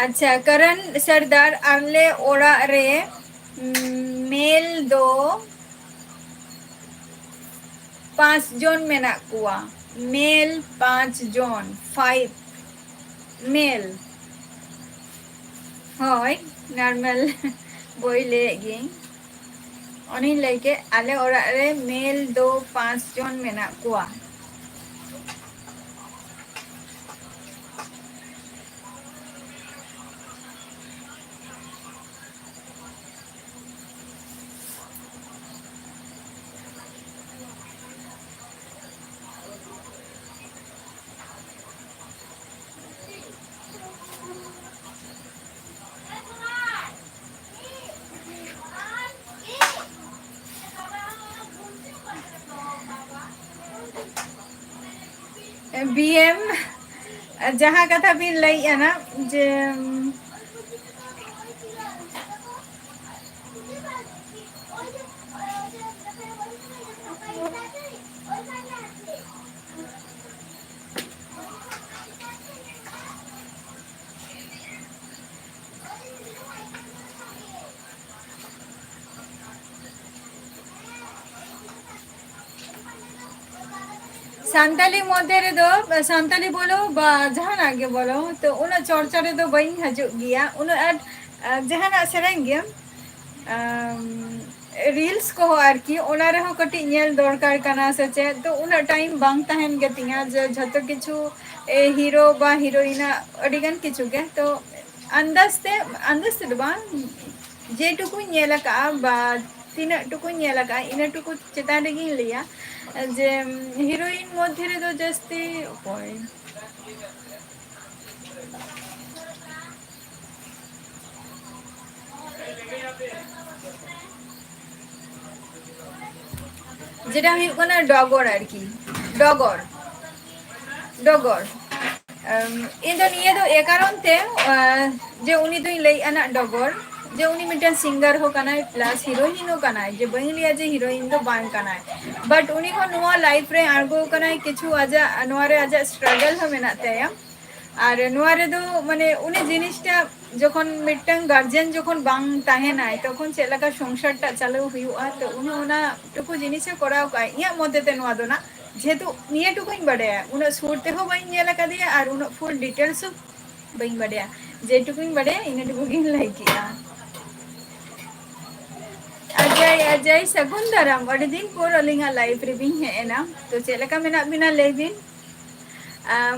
अच्छा करण सरदार आले ओड़ा रे मेल दो 5 जन मेना कुआ मेल 5 जन 5 मेल होय नॉर्मल बोई ले गे उन्हीं लेके आले ओड़ा रे मेल दो 5 जन मेना कुआ बीएम जहाँ कथा भी लई है ना जे सान्ताली मध्य रे दो सान्ताली बोलो बा जहां आगे बोलो तो उना चर्चा रे दो बइन हजू गया उना जहां सेरेंग गया रील्स को आरकी उना रे हो कटी नेल दरकार कना से चे तो उना टाइम बांग तहन गतिया जे झतो किछु हीरो बा हीरोइना अडिगन किछु के तो अंदाज ते बा जे टुकु नेला का बा तीन टुकु नेला का इन टुकु चेतान रे गिन लिया जे हीरोइन मध्य रे दो जस्ती कोई যেটা আমি কোন ডগর আর কি ডগর ডগর इन दो निये दो ए कारण ते जे उनी तो लई अना डगोर जे उनी मिटन सिंगर हो कनाय प्लस हीरोइन हो कनाय जे बइन लिया जे हीरोइन दो बान कनाय बट उनी को नुआ लाइफ रे आगो कनाय किछु आजा नुआ रे आजा स्ट्रगल हो मेना तया আর নোয়ারে দো মানে উনি জিনিসটা যখন মিটং গার্জিয়ান যখন বাং তাহে নাই তখন চেলাকা সংসারটা চালু হইউয়া তো উনি ওনা টুকু জিনিসে করাও কাই ইয়া মধ্যে নোয়া দো না যেহেতু নিয়ে টুকুই বাড়ায়া উনা সুরতে হো বাইন চেলাকা দিয়ে আর উনা ফুল ডিটেলস বাইন বাড়ায়া যেটুকুই বাড়ায়া ইনা টুকু গিন লাইকিয়া अजय सगुंदरम अड़ी दिन पोर अलिंगा लाइफ रे बिन हे ना तो चेलका मेना बिना लेबिन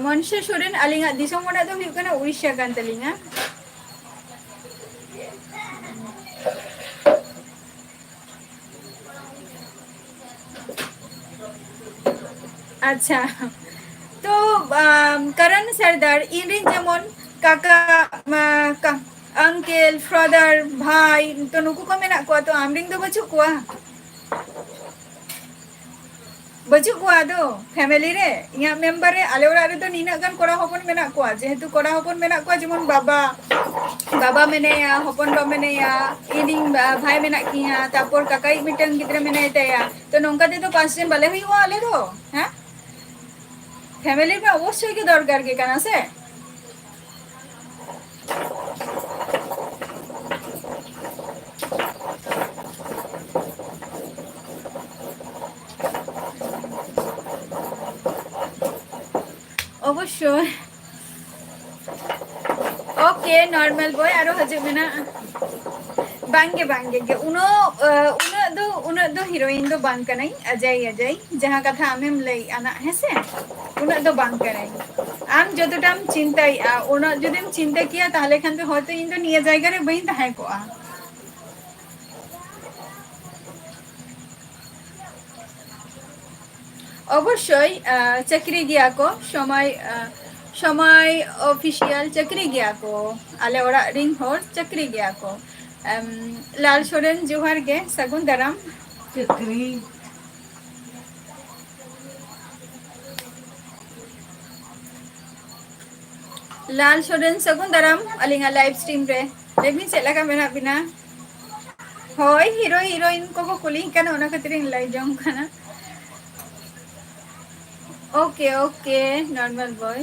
मनुष्य सोरेन अलिंगा दिसोम मोड़ा दो हुई कना उड़ीसा कान तलिंगा अच्छा तो करण सरदार इनरिन जेमन काका अंकल फादर भाई तो नुकु को मेना को तो आमरिंग दो बचु को दो फैमिली रे या मेंबर रे आले ओरा रे तो नीना गन कोड़ा हपन मेना को जेहेतु कोड़ा हपन मेना को जेमन बाबा मेने या हपन बा मेने या इनिंग भाई मेना किया तापर काकाई मिटन गिद्रे मेने तया तो नंका दे तो 5 जन बाले हुई आले दो हैं फैमिली में अवश्य के दरकार के काना से অবশ্যই ओके नॉर्मल बॉय आरो हजे मेना बांगे के उनो दो हीरोइन दो बांग कनाई अजय जहां कथा आमेम लई आना हेसे उनो दो बांग कनाई आम जतटाम चिंताई उनो जदिम चिंता किया ताहले खान तो हयतो इन दो निया जायगा रे बई ताहे कोआ অবশ্যই চাকরি গিয়া কো সময় অফিসিয়াল চাকরি গিয়া কো আলে ওরা রিং হর চাকরি গিয়া কো লাল সোরেন জোহার গে সাগুন দারাম चक्री लाल सोरेन सगुन दाराम अलिंगा लाइव स्ट्रीम रे लेबिन चेला मेना बिना होय हीरो हीरोइन को कुली कना ओना खातिर लाई जम कना ओके ओके नॉर्मल बॉय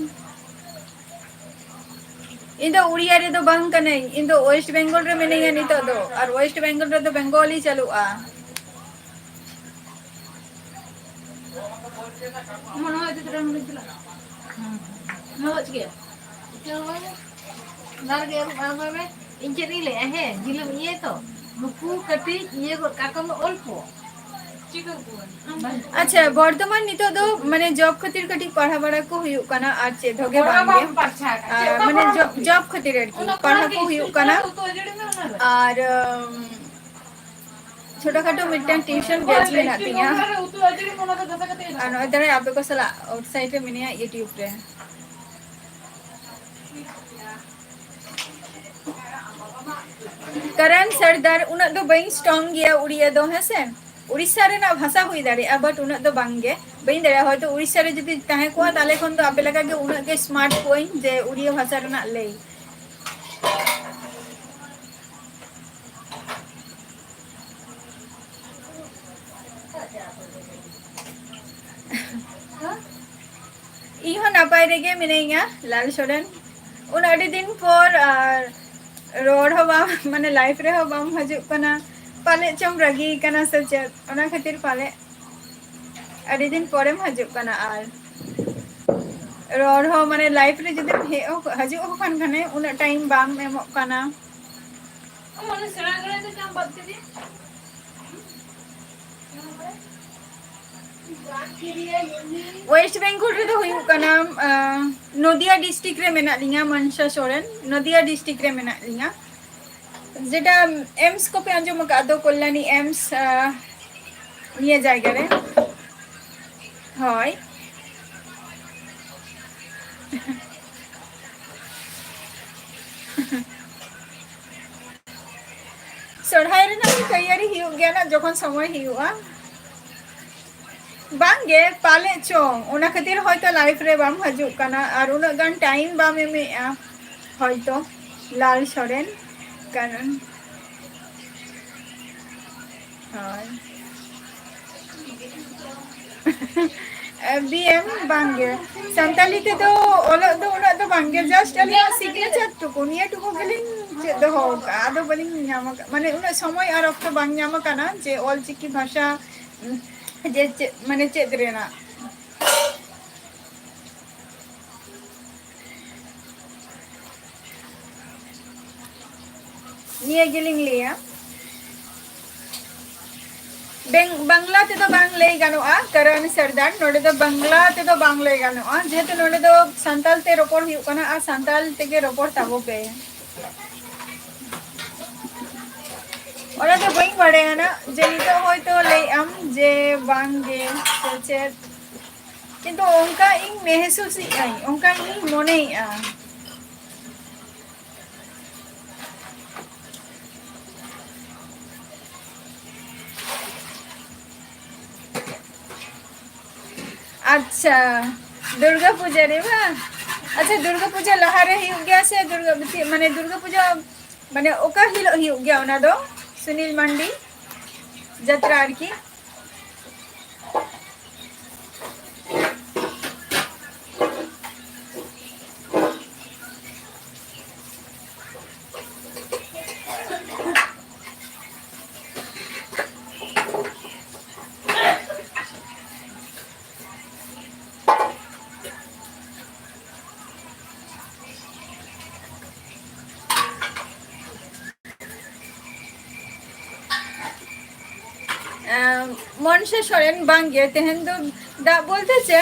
इंदो उड़िया रे दो बांग कने इंदो वेस्ट बंगाल रे मिनेगा नितो दो और वेस्ट बंगाल रे तो बंगाली चलुआ मनो है तेरा मन चला नो चके नर के बाबा में इंचरी ले है जिलम ये तो नुकु कटी ये को काकम ओल्पो अच्छा बर्तमान नितो दो माने जॉब खातिर कटी पढ़ा बड़ा को हुयु कना और चे धोगे बांगे माने जॉब खातिर की पढ़ा को हुयु कना और छोटा खाटो मिटन ट्यूशन बैच में आती है और इधर आप को सला आउटसाइड रे मिनिया यूट्यूब रे करण सरदार उना दो बई स्ट्रांग गया उड़िया दो है से उड़ीसा रे ना भाषा हुई दाड़े बट उना दो बांगे बई दाड़े होय तो उड़ीसा रे जदी ताहे को ताले कोन तो आपे लगा के उना के स्मार्ट पॉइंट जे उड़िया भाषा रे ना ले इहो नापाय रेगे मिनेगा लाल सोरेन उन अडी दिन पर रोड हो बाम माने लाइफ रे हो बाम हजु कना पाले चम रगी कना सचे ओना खातिर पाले अडी दिन परम हजु कना आर रोड हो माने लाइफ रे जदि हे हजु हो खान खाने उन टाइम बाम एमो कना मने सेना करे तो काम बात के वेस्ट बेंगल रे तो हुयु कना नदिया डिस्ट्रिक्ट रे मेना लिंगा मनसा सोरेन नदिया डिस्ट्रिक्ट रे मेना लिंगा जेटा एम्स को पे अंजम का दो कल्याणी एम्स निया जायगा रे होय सोढ़ाई रे ना तैयारी हियु गया ना जखन समय हियुआ बांगे पाले चोंग उना खातिर होयतो लाइफ रे बाम हजु कना और उना गन टाइम बाम एमेआ होयतो लाल सोरेन कारण हाय बीएम बांगे संताली ते तो ओलो दो उना तो बांगे जस्ट अली सिग्नेचर टुकु निया टुकु गेलिन जे दो हो आदो बलिन न्याम माने उना समय और अक्तो बांग न्याम कना जे ऑल चिकी भाषा जे माने चेद रेना निया गिलिंग लिया बांग्ला ते तो बांग ले गानोआ करण सरदार नोडे तो बांग्ला ते तो बांग ले गानोआ जेते नोडे तो संताल ते रोपड़ हुयु कना आ संताल ते के रोपड़ ताबो पे ओरा तो बई बड़े है ना जेनी तो होय तो ले हम जे बांगे सोचे किंतु उनका इन महसूस आई उनका इन मने अच्छा दुर्गा पूजा रे बा अच्छा दुर्गा पूजा लहारे ही गया से दुर्गा माने दुर्गा पूजा माने ओका हिलो ही गया ओना दो सुनील मंडी जत्रा आर की मनसा सोरेन बांगे तेहन दो दा बोलते छे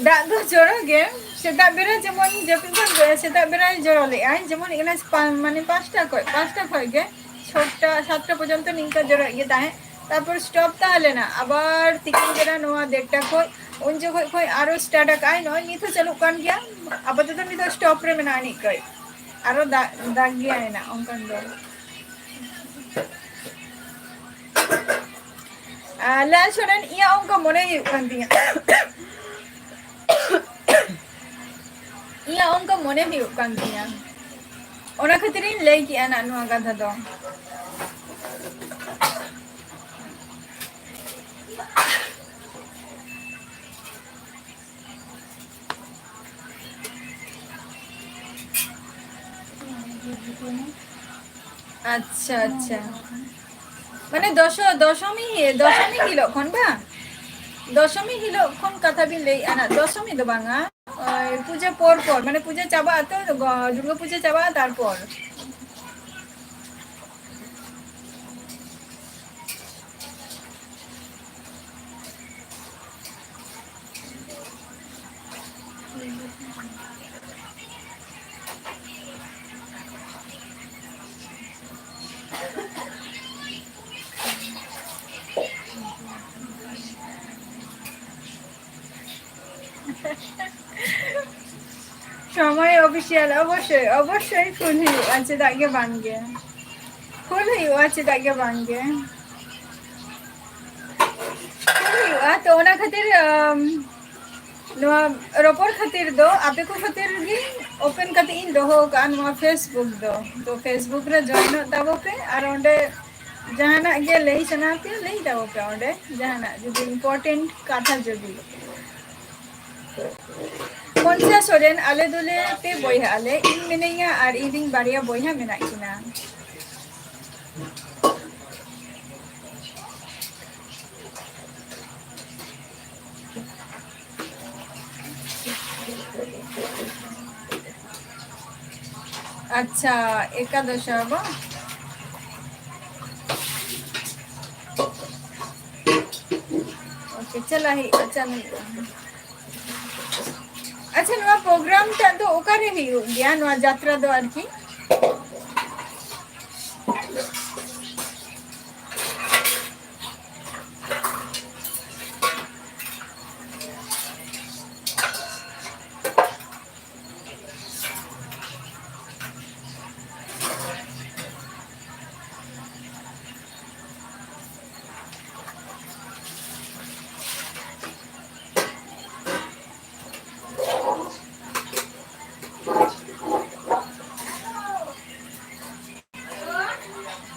दा दो जोरो गे सेता बेरा जेमन जपिन खन सेता बेरा जोरो ले आइ जेमन इना माने 5टा खय गे 6टा 7टा पर्यंत निका जोरो ये ताहे तारपर स्टॉप ताहले ना आबार तिकिन बेरा नोआ 1:30टा खय उन जगह खय आरो स्टार्ट आकाय न निथो चालू कान गया आपातत निथो स्टॉप रे मेना नि कय आरो दाग गया ना अंकन दो लाल सोरेन इया अंक मने हुयु कान तिया इया mone huyuk kan tinya. Ona khatirin lay ki ana nuwa katha do. আচ্ছা আচ্ছা মানে দশমী হিলো খন বা দশমী হিলো খন কথা বিন লাই আনা দশমী দো বাঙা পূজা পর মানে পূজা চাবা তো দুর্গা পূজা চাবা তারপর সময় অফিসিয়াল অবশ্যই ফুল আছে দাগে বানগে ফুল আছে দাগে বানগে তো ওনা খাতির নোয়া রপর খাতির দো আপে কো খাতির গি ওপেন কাতে ইন দো হোক আন নোয়া ফেসবুক দো তো ফেসবুক রে জয়েন দাবো पे আর ওন্ডে জাহানা গে লেই সনাতে লেই দাবো पे ওন্ডे জাহানা যদি ইম্পর্টেন্ট কথা যদি Konsa soren ale dole te boyha ale in menenya ar iding baria boyha mena kina अच्छा एकादशा बा ओके चला ही अच्छा अच्छा नवा प्रोग्राम टा तो ओकारे हियो गया नवा यात्रा दो आर की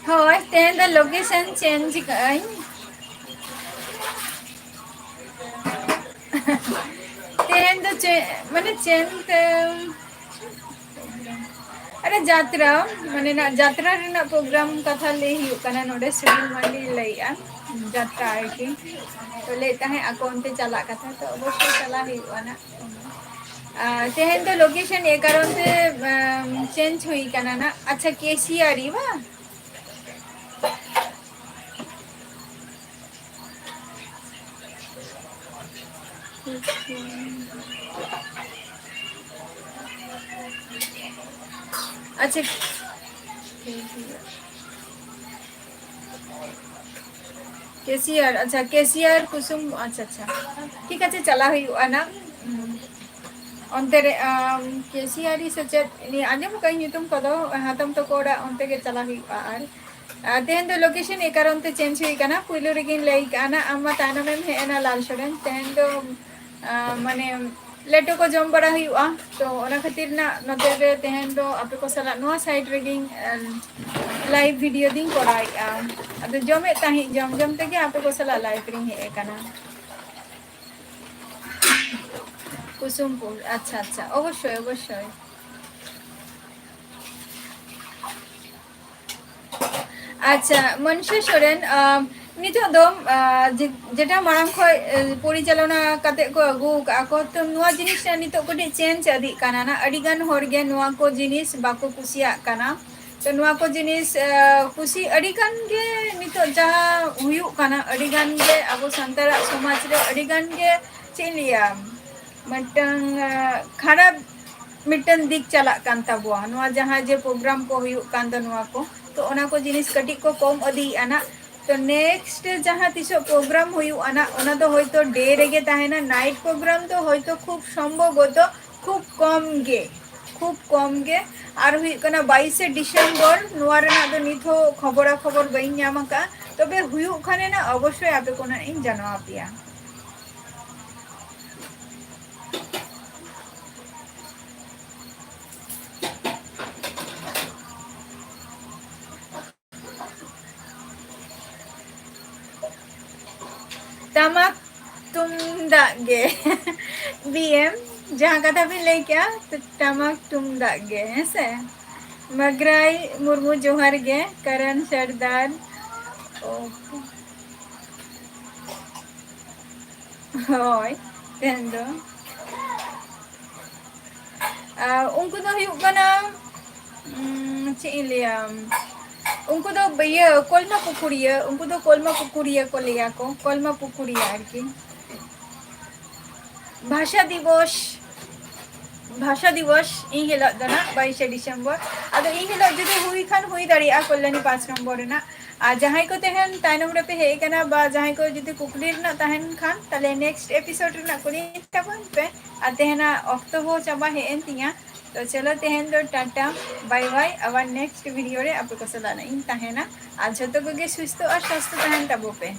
होय तेन द लोकेशन चेंज कई तेन द माने चेंज अरे यात्रा माने ना यात्रा रेना प्रोग्राम कथा ले ही कना नोडे सुनील मंडी लैया यात्रा आई की तो लेता है अकाउंट चला कथा तो अवश्य चला ही ना तेन द लोकेशन ए कारण से चेंज हुई कना ना अच्छा केसीआर बा अच्छा केसीआर अच्छा केसीआर कुसुम अच्छा अच्छा ठीक है चला हुई ना अंतरे केसीआर सचेत नि आजम कहीं तुम कदो हातम तो कोड़ा अंते के चला हुई आर तेन दो लोकेशन ए कारण ते चेंज हुई कना पुइलो रेगिन लई काना अम्मा ताना में हेना लाल सोरेन तेन दो माने लेटो को जम बड़ा हुआ तो ओना खातिर ना नते रे तेन दो आपे को सला नो साइड रेगिंग लाइव वीडियो दिन कोराई अब जमे ताही जम ते के आपे को सला लाइव रिंग हे कना कुसुमपुर अच्छा अच्छा अवश्य अच्छा मनीषा सोरेन नितो दो जेटा माराम खय परिचालना काते को अगु आको तो नुवा जिनिस नितो कोटे चेंज आदि काना ना अडिगान होरगे नुवा को जिनिस बाको कुसिया काना तो नुवा को जिनिस कुसी अडिगान गे नितो जहा हुयु काना अडिगान गे आबो संतारा समाज रे अडिगान गे चेलिया मटंग खराब मिटन दिक चला कान ताबुआ नुवा जहा जे प्रोग्राम को हुयु कान द नुवा को तो ओना को जिनिस कटी को कम अदी आना तो नेक्स्ट जहाँ तीसो प्रोग्राम हुयु आना ओना तो होयतो डे रेगे ताहेना नाइट प्रोग्राम तो होयतो खूब संभवत खूब कम गे और हुई कना 22 डिसेम्बर नुआ रेना तो निथो खबर बई नाम का तबे हुयु खाने ना अवश्य आपे कोना इन जाना आपिया गे बीएम जहाँ कथा भी ले क्या तो टमक तुमदाग गे ऐसे मगराई मुर्मू जोहर गे करण सरदार होय तेंदो उनको तो हुयुग कना चिलिया उनको तो भैया कोलमा पुकुरिया उनको तो कोलमा पुकुरिया को लिया को कोलमा पुकुरिया आरकी भाषा दिवस इन हिलो दना 22 डिसेम्बर अदो इन हिलो जदि हुई खान हुई दाड़िया कल्याणी 5 नम्बर ना आ जहां को तेहन ताइनम रे पे हे कना बा जहां को जदि कुकली रना तहन खान तले नेक्स्ट एपिसोड रना कुली तबन पे आ तेहना ऑक्टो हो चाबा हे एंतिया तो चलो तेहन दो टाटा bye bye our next video रे आपको सलाना इन तहना आ जतो को गे सुस्त और स्वस्थ तहन तबो पे